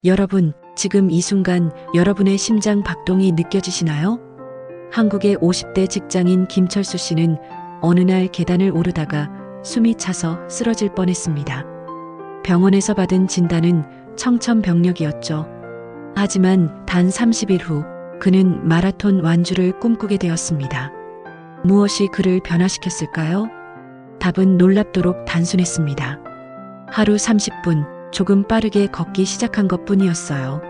여러분, 지금 이 순간 여러분의 심장 박동이 느껴지시나요? 한국의 50대 직장인 김철수 씨는 어느 날 계단을 오르다가 숨이 차서 쓰러질 뻔했습니다. 병원에서 받은 진단은 청천벽력이었죠. 하지만 단 30일 후 그는 마라톤 완주를 꿈꾸게 되었습니다. 무엇이 그를 변화시켰을까요? 답은 놀랍도록 단순했습니다. 하루 30분 조금 빠르게 걷기 시작한 것뿐이었어요.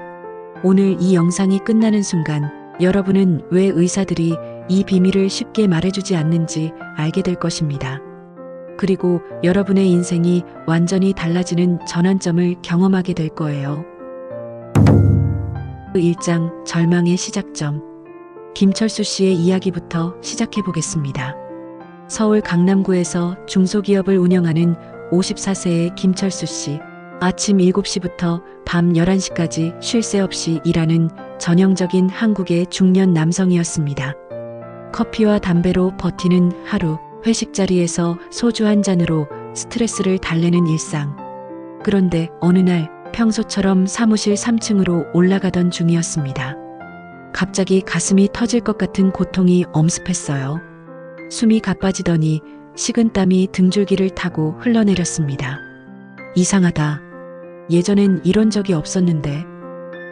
오늘 이 영상이 끝나는 순간 여러분은 왜 의사들이 이 비밀을 쉽게 말해주지 않는지 알게 될 것입니다. 그리고 여러분의 인생이 완전히 달라지는 전환점을 경험하게 될 거예요. 1장 절망의 시작점. 김철수 씨의 이야기부터 시작해 보겠습니다. 서울 강남구에서 중소기업을 운영하는 54세의 김철수 씨. 아침 7시부터 밤 11시까지 쉴 새 없이 일하는 전형적인 한국의 중년 남성이었습니다. 커피와 담배로 버티는 하루, 회식 자리에서 소주 한 잔으로 스트레스를 달래는 일상. 그런데 어느 날 평소처럼 사무실 3층으로 올라가던 중이었습니다. 갑자기 가슴이 터질 것 같은 고통이 엄습했어요. 숨이 가빠지더니 식은땀이 등줄기를 타고 흘러내렸습니다. 이상하다. 예전엔 이런 적이 없었는데.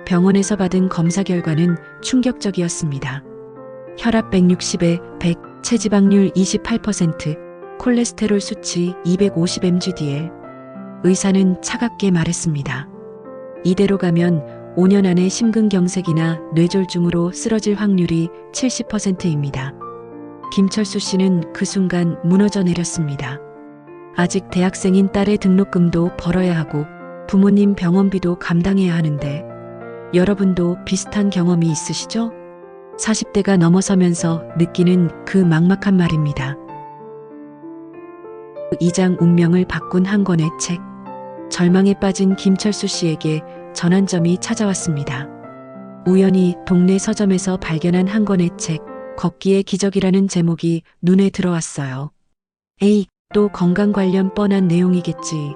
병원에서 받은 검사 결과는 충격적이었습니다. 혈압 160에 100, 체지방률 28%, 콜레스테롤 수치 250mg/dl. 의사는 차갑게 말했습니다. 이대로 가면 5년 안에 심근경색이나 뇌졸중으로 쓰러질 확률이 70%입니다. 김철수 씨는 그 순간 무너져 내렸습니다. 아직 대학생인 딸의 등록금도 벌어야 하고 부모님 병원비도 감당해야 하는데 여러분도 비슷한 경험이 있으시죠? 40대가 넘어서면서 느끼는 그 막막한 말입니다. 2장 운명을 바꾼 한 권의 책. 절망에 빠진 김철수 씨에게 전환점이 찾아왔습니다. 우연히 동네 서점에서 발견한 한 권의 책, 걷기의 기적이라는 제목이 눈에 들어왔어요. 에이, 또 건강 관련 뻔한 내용이겠지.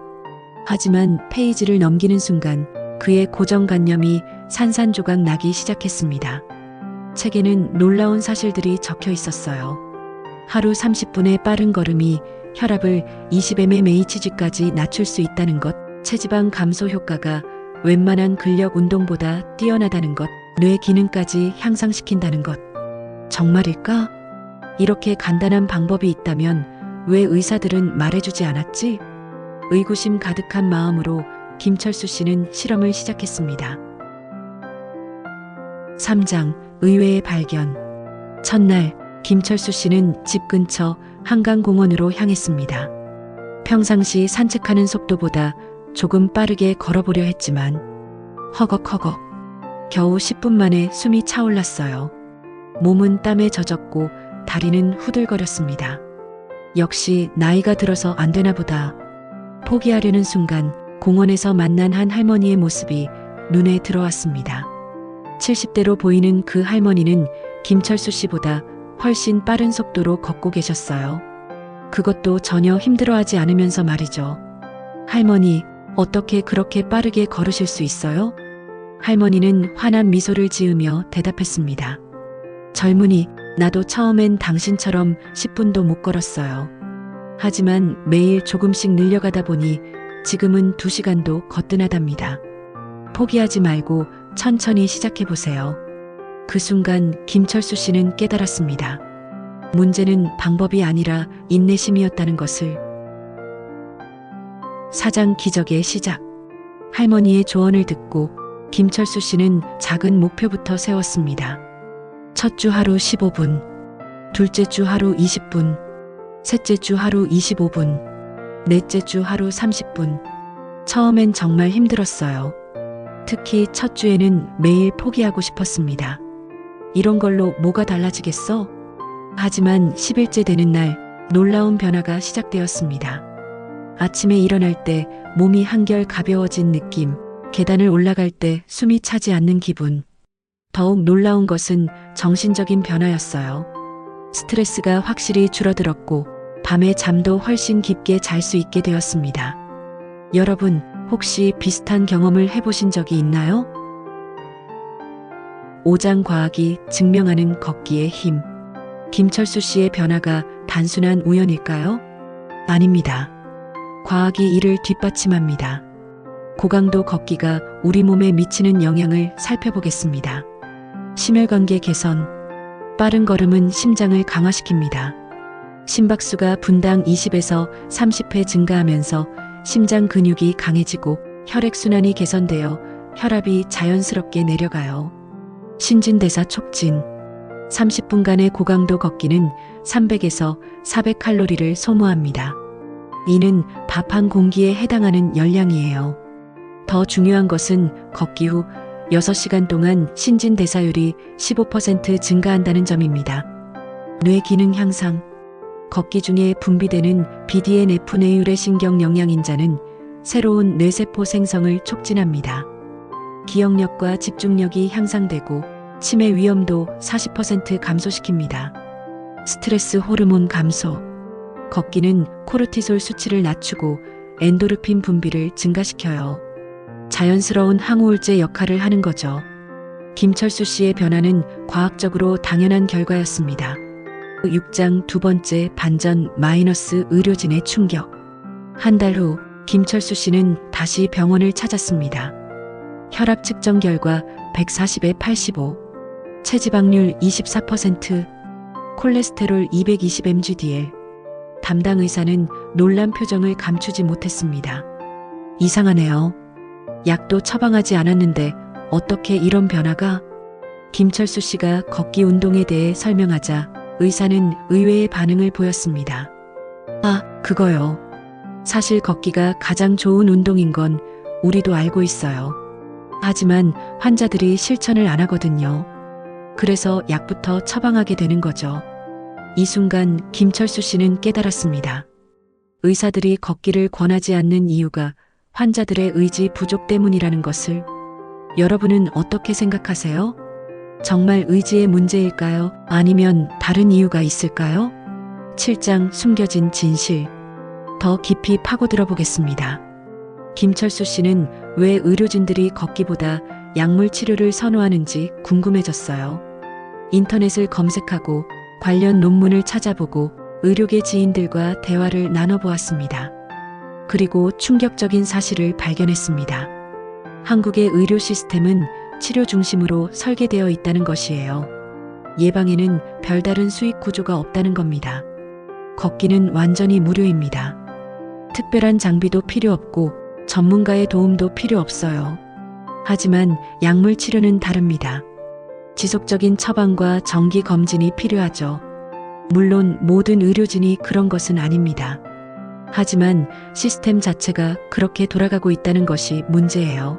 하지만 페이지를 넘기는 순간 그의 고정관념이 산산조각 나기 시작했습니다. 책에는 놀라운 사실들이 적혀 있었어요. 하루 30분의 빠른 걸음이 혈압을 20mmHg까지 낮출 수 있다는 것, 체지방 감소 효과가 웬만한 근력 운동보다 뛰어나다는 것, 뇌 기능까지 향상시킨다는 것. 정말일까? 이렇게 간단한 방법이 있다면 왜 의사들은 말해주지 않았지? 의구심 가득한 마음으로 김철수 씨는 실험을 시작했습니다. 3장 의외의 발견. 첫날 김철수 씨는 집 근처 한강공원으로 향했습니다. 평상시 산책하는 속도보다 조금 빠르게 걸어보려 했지만 허걱허걱 겨우 10분 만에 숨이 차올랐어요. 몸은 땀에 젖었고 다리는 후들거렸습니다. 역시 나이가 들어서 안 되나 보다. 포기하려는 순간 공원에서 만난 한 할머니의 모습이 눈에 들어왔습니다. 70대로 보이는 그 할머니는 김철수 씨보다 훨씬 빠른 속도로 걷고 계셨어요. 그것도 전혀 힘들어하지 않으면서 말이죠. 할머니, 어떻게 그렇게 빠르게 걸으실 수 있어요? 할머니는 환한 미소를 지으며 대답했습니다. 젊은이, 나도 처음엔 당신처럼 10분도 못 걸었어요. 하지만 매일 조금씩 늘려가다 보니 지금은 2시간도 거뜬하답니다. 포기하지 말고 천천히 시작해보세요. 그 순간 김철수 씨는 깨달았습니다. 문제는 방법이 아니라 인내심이었다는 것을. 4장 기적의 시작. 할머니의 조언을 듣고 김철수 씨는 작은 목표부터 세웠습니다. 첫 주 하루 15분, 둘째 주 하루 20분, 셋째 주 하루 25분, 넷째 주 하루 30분. 처음엔 정말 힘들었어요. 특히 첫 주에는 매일 포기하고 싶었습니다. 이런 걸로 뭐가 달라지겠어? 하지만 10일째 되는 날 놀라운 변화가 시작되었습니다. 아침에 일어날 때 몸이 한결 가벼워진 느낌, 계단을 올라갈 때 숨이 차지 않는 기분. 더욱 놀라운 것은 정신적인 변화였어요. 스트레스가 확실히 줄어들었고 밤에 잠도 훨씬 깊게 잘 수 있게 되었습니다. 여러분, 혹시 비슷한 경험을 해보신 적이 있나요? 오장 과학이 증명하는 걷기의 힘. 김철수 씨의 변화가 단순한 우연일까요? 아닙니다. 과학이 이를 뒷받침합니다. 고강도 걷기가 우리 몸에 미치는 영향을 살펴보겠습니다. 심혈관계 개선. 빠른 걸음은 심장을 강화시킵니다. 심박수가 분당 20에서 30회 증가하면서 심장 근육이 강해지고 혈액순환이 개선되어 혈압이 자연스럽게 내려가요. 신진대사 촉진. 30분간의 고강도 걷기는 300에서 400칼로리를 소모합니다. 이는 밥 한 공기에 해당하는 열량이에요. 더 중요한 것은 걷기 후 6시간 동안 신진대사율이 15% 증가한다는 점입니다. 뇌 기능 향상. 걷기 중에 분비되는 BDNF 뇌유래신경 영양인자는 새로운 뇌세포 생성을 촉진합니다. 기억력과 집중력이 향상되고 치매 위험도 40% 감소시킵니다. 스트레스 호르몬 감소. 걷기는 코르티솔 수치를 낮추고 엔도르핀 분비를 증가시켜요. 자연스러운 항우울제 역할을 하는 거죠. 김철수 씨의 변화는 과학적으로 당연한 결과였습니다. 6장 두 번째 반전 마이너스 의료진의 충격. 한 달 후 김철수 씨는 다시 병원을 찾았습니다. 혈압 측정 결과 140에 85, 체지방률 24%, 콜레스테롤 220mgdl. 담당 의사는 놀란 표정을 감추지 못했습니다. 이상하네요. 약도 처방하지 않았는데 어떻게 이런 변화가? 김철수 씨가 걷기 운동에 대해 설명하자 의사는 의외의 반응을 보였습니다. 아, 그거요. 사실 걷기가 가장 좋은 운동인 건 우리도 알고 있어요. 하지만 환자들이 실천을 안 하거든요. 그래서 약부터 처방하게 되는 거죠. 이 순간 김철수 씨는 깨달았습니다. 의사들이 걷기를 권하지 않는 이유가 환자들의 의지 부족 때문이라는 것을. 여러분은 어떻게 생각하세요? 정말 의지의 문제일까요? 아니면 다른 이유가 있을까요? 7장 숨겨진 진실. 더 깊이 파고들어 보겠습니다. 김철수 씨는 왜 의료진들이 걷기보다 약물 치료를 선호하는지 궁금해졌어요. 인터넷을 검색하고 관련 논문을 찾아보고 의료계 지인들과 대화를 나눠보았습니다. 그리고 충격적인 사실을 발견했습니다. 한국의 의료 시스템은 치료 중심으로 설계되어 있다는 것이에요. 예방에는 별다른 수익 구조가 없다는 겁니다. 걷기는 완전히 무료입니다. 특별한 장비도 필요 없고 전문가의 도움도 필요 없어요. 하지만 약물 치료는 다릅니다. 지속적인 처방과 정기 검진이 필요하죠. 물론 모든 의료진이 그런 것은 아닙니다. 하지만 시스템 자체가 그렇게 돌아가고 있다는 것이 문제예요.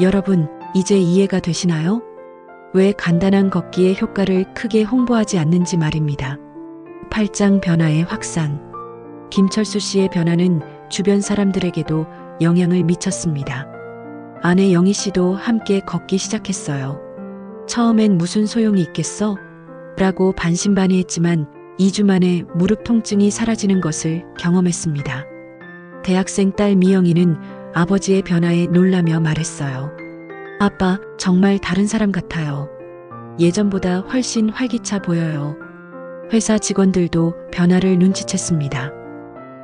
여러분, 이제 이해가 되시나요? 왜 간단한 걷기의 효과를 크게 홍보하지 않는지 말입니다. 8장 변화의 확산. 김철수 씨의 변화는 주변 사람들에게도 영향을 미쳤습니다. 아내 영희 씨도 함께 걷기 시작했어요. 처음엔 무슨 소용이 있겠어? 라고 반신반의했지만 2주 만에 무릎 통증이 사라지는 것을 경험했습니다. 대학생 딸 미영이는 아버지의 변화에 놀라며 말했어요. 아빠, 정말 다른 사람 같아요. 예전보다 훨씬 활기차 보여요. 회사 직원들도 변화를 눈치챘습니다.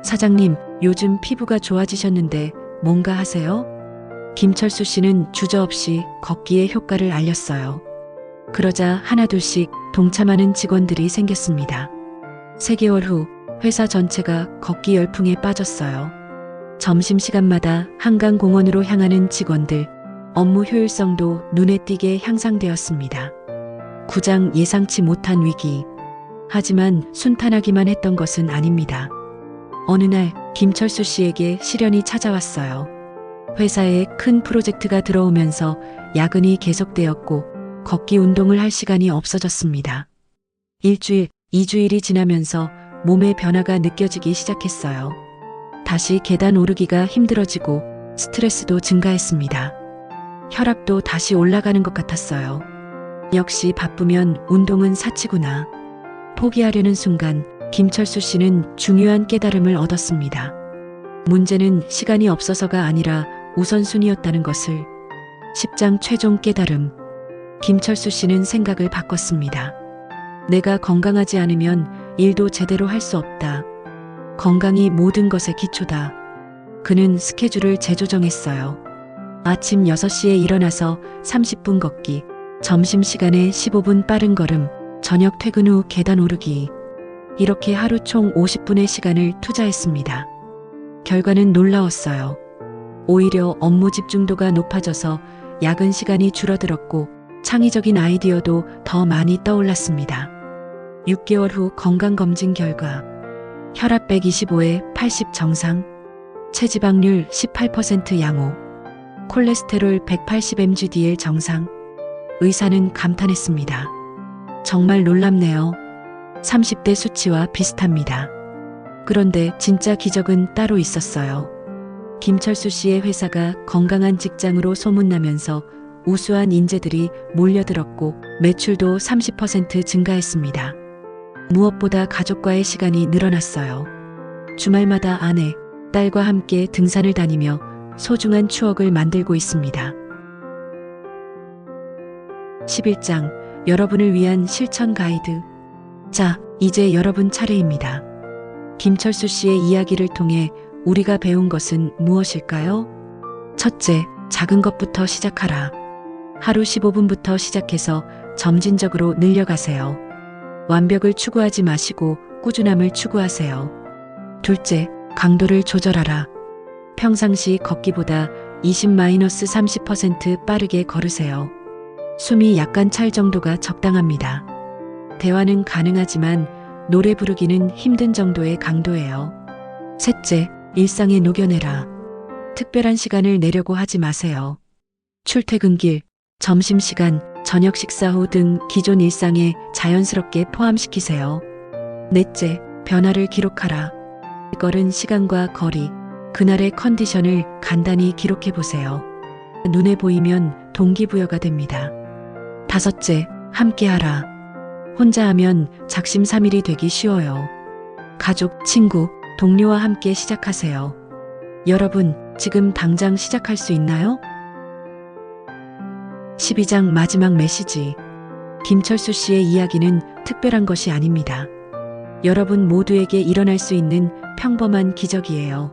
사장님, 요즘 피부가 좋아지셨는데 뭔가 하세요? 김철수 씨는 주저없이 걷기의 효과를 알렸어요. 그러자 하나둘씩 동참하는 직원들이 생겼습니다. 3개월 후 회사 전체가 걷기 열풍에 빠졌어요. 점심시간마다 한강공원으로 향하는 직원들, 업무 효율성도 눈에 띄게 향상되었습니다. 9장 예상치 못한 위기. 하지만 순탄하기만 했던 것은 아닙니다. 어느 날 김철수 씨에게 시련이 찾아왔어요. 회사에 큰 프로젝트가 들어오면서 야근이 계속되었고 걷기 운동을 할 시간이 없어졌습니다. 1주일, 2주일이 지나면서 몸의 변화가 느껴지기 시작했어요. 다시 계단 오르기가 힘들어지고 스트레스도 증가했습니다. 혈압도 다시 올라가는 것 같았어요. 역시 바쁘면 운동은 사치구나. 포기하려는 순간 김철수 씨는 중요한 깨달음을 얻었습니다. 문제는 시간이 없어서가 아니라 우선순위였다는 것을 10장 최종 깨달음. 김철수 씨는 생각을 바꿨습니다. 내가 건강하지 않으면 일도 제대로 할 수 없다. 건강이 모든 것의 기초다. 그는 스케줄을 재조정했어요. 아침 6시에 일어나서 30분 걷기, 점심시간에 15분 빠른 걸음, 저녁 퇴근 후 계단 오르기. 이렇게 하루 총 50분의 시간을 투자했습니다. 결과는 놀라웠어요. 오히려 업무 집중도가 높아져서 야근 시간이 줄어들었고 창의적인 아이디어도 더 많이 떠올랐습니다. 6개월 후 건강검진 결과 혈압 125에 80 정상, 체지방률 18% 양호, 콜레스테롤 180mg/dl 정상. 의사는 감탄했습니다. 정말 놀랍네요. 30대 수치와 비슷합니다. 그런데 진짜 기적은 따로 있었어요. 김철수 씨의 회사가 건강한 직장으로 소문나면서 우수한 인재들이 몰려들었고 매출도 30% 증가했습니다. 무엇보다 가족과의 시간이 늘어났어요. 주말마다 아내, 딸과 함께 등산을 다니며 소중한 추억을 만들고 있습니다. 11장 여러분을 위한 실천 가이드. 자, 이제 여러분 차례입니다. 김철수 씨의 이야기를 통해 우리가 배운 것은 무엇일까요? 첫째, 작은 것부터 시작하라. 하루 15분부터 시작해서 점진적으로 늘려가세요. 완벽을 추구하지 마시고 꾸준함을 추구하세요. 둘째, 강도를 조절하라. 평상시 걷기보다 20-30% 빠르게 걸으세요. 숨이 약간 찰 정도가 적당합니다. 대화는 가능하지만 노래 부르기는 힘든 정도의 강도예요. 셋째, 일상에 녹여내라. 특별한 시간을 내려고 하지 마세요. 출퇴근길, 점심시간, 저녁 식사 후 등 기존 일상에 자연스럽게 포함시키세요. 넷째, 변화를 기록하라. 걸은 시간과 거리, 그날의 컨디션을 간단히 기록해 보세요. 눈에 보이면 동기부여가 됩니다. 다섯째, 함께하라. 혼자 하면 작심삼일이 되기 쉬워요. 가족, 친구, 동료와 함께 시작하세요. 여러분, 지금 당장 시작할 수 있나요? 12장 마지막 메시지. 김철수 씨의 이야기는 특별한 것이 아닙니다. 여러분 모두에게 일어날 수 있는 평범한 기적이에요.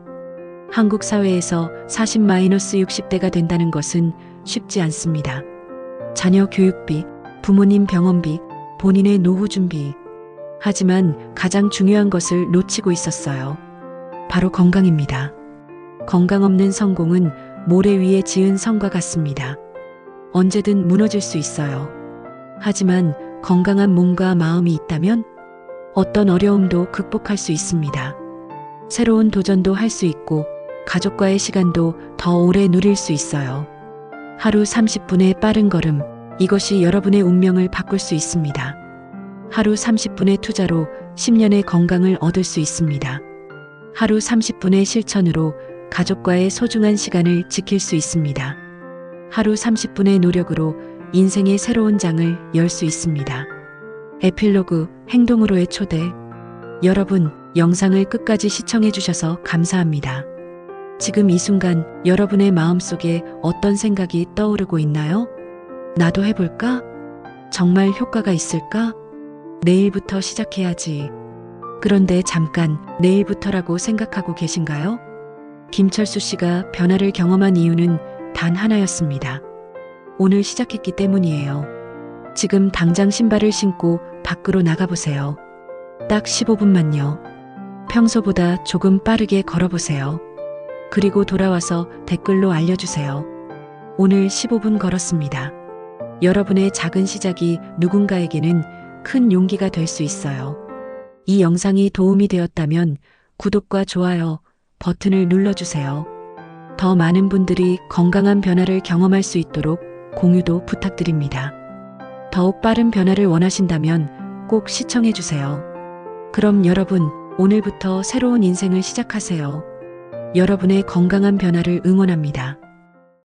한국 사회에서 40-60대가 된다는 것은 쉽지 않습니다. 자녀 교육비, 부모님 병원비, 본인의 노후 준비. 하지만 가장 중요한 것을 놓치고 있었어요. 바로 건강입니다. 건강 없는 성공은 모래 위에 지은 성과 같습니다. 언제든 무너질 수 있어요. 하지만 건강한 몸과 마음이 있다면 어떤 어려움도 극복할 수 있습니다. 새로운 도전도 할 수 있고 가족과의 시간도 더 오래 누릴 수 있어요. 하루 30분의 빠른 걸음, 이것이 여러분의 운명을 바꿀 수 있습니다. 하루 30분의 투자로 10년의 건강을 얻을 수 있습니다. 하루 30분의 실천으로 가족과의 소중한 시간을 지킬 수 있습니다. 하루 30분의 노력으로 인생의 새로운 장을 열 수 있습니다. 에필로그, 행동으로의 초대. 여러분, 영상을 끝까지 시청해 주셔서 감사합니다. 지금 이 순간 여러분의 마음속에 어떤 생각이 떠오르고 있나요? 나도 해볼까? 정말 효과가 있을까? 내일부터 시작해야지. 그런데 잠깐, 내일부터라고 생각하고 계신가요? 김철수 씨가 변화를 경험한 이유는 단 하나였습니다. 오늘 시작했기 때문이에요. 지금 당장 신발을 신고 밖으로 나가보세요. 딱 15분만요. 평소보다 조금 빠르게 걸어보세요. 그리고 돌아와서 댓글로 알려주세요. 오늘 15분 걸었습니다. 여러분의 작은 시작이 누군가에게는 큰 용기가 될 수 있어요. 이 영상이 도움이 되었다면 구독과 좋아요 버튼을 눌러주세요. 더 많은 분들이 건강한 변화를 경험할 수 있도록 공유도 부탁드립니다. 더욱 빠른 변화를 원하신다면 꼭 시청해주세요. 그럼 여러분, 오늘부터 새로운 인생을 시작하세요. 여러분의 건강한 변화를 응원합니다.